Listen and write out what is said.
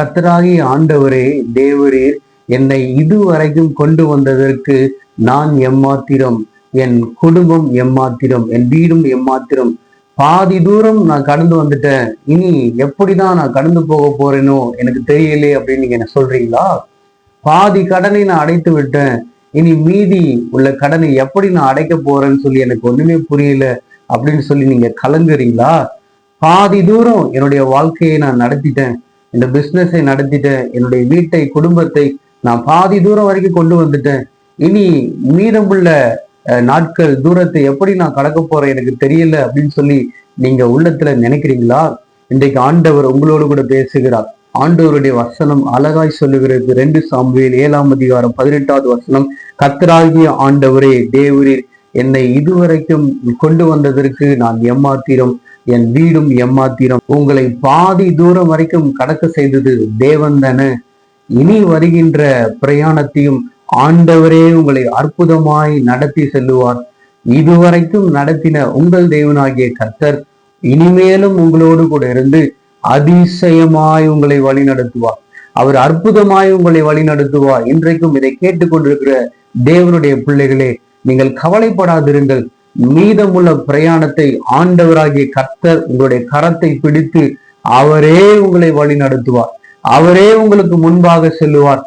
கர்த்தராகிய ஆண்டவரே, தேவரீர் என்னை இதுவரைக்கும் கொண்டு வந்ததற்கு நான் எம்மாத்திரம், என் குடும்பம் எம்மாத்திரம், என் வீடும் எம்மாத்திரம். பாதி தூரம் நான் கடந்து வந்துட்டேன். இனி எப்படிதான் நான் கடந்து போக போறேனோ எனக்கு தெரியலே அப்படின்னு நீங்க என்ன சொல்றீங்களா? பாதி கடனை நான் அடைத்து விட்டேன். இனி மீதி உள்ள கடனை எப்படி நான் அடைக்க போறேன்னு சொல்லி எனக்கு ஒண்ணுமே புரியல அப்படின்னு சொல்லி நீங்க கலங்குறீங்களா? பாதி தூரம் என்னுடைய வாழ்க்கையை நான் நடத்திட்டேன், இந்த பிசினஸை நடத்திட்டேன், என்னுடைய வீட்டை, குடும்பத்தை நான் பாதி தூரம் வரைக்கும் கொண்டு வந்துட்டேன். இனி மீதமுள்ள நாட்கள், தூரத்தை எப்படி நான் கடக்க போறேன் எனக்கு தெரியல அப்படின்னு சொல்லி நீங்க உள்ளத்துல நினைக்கிறீங்களா? இன்றைக்கு ஆண்டவர் உங்களோடு கூட பேசுகிறார். ஆண்டவருடைய வசனம் அழகாய் சொல்லுகிறது. 2 சாமுவேல் 7ஆம் அதிகாரம் 18வது வசனம், கர்த்தராகிய ஆண்டவரே, தேவரீர் என்னை இதுவரைக்கும் கொண்டு வந்ததற்கு நான் எம்மாத்திரம், என் வீடும் எம்மாத்திரம். உங்களை பாதி தூரம் வரைக்கும் கடக்க செய்தது தேவன் தானே. இனி வருகின்ற பிரயாணத்தையும் ஆண்டவரே உங்களை அற்புதமாய் நடத்தி செல்லுவார். இதுவரைக்கும் நடத்தின உங்கள் தேவனாகிய கர்த்தர் இனிமேலும் உங்களோடு கூட இருந்து அதிசயமாய் உங்களை வழி நடத்துவார். அவர் அற்புதமாய் உங்களை வழி நடத்துவார். இன்றைக்கும் இதை கேட்டுக்கொண்டிருக்கிற தேவனுடைய பிள்ளைகளே, நீங்கள் கவலைப்படாதிருங்கள். மீதமுள்ள பிரயாணத்தை ஆண்டவராகிய கர்த்தர் உங்களுடைய கரத்தை பிடித்து அவரே உங்களை வழி நடத்துவார். அவரே உங்களுக்கு முன்பாக செல்லுவார்.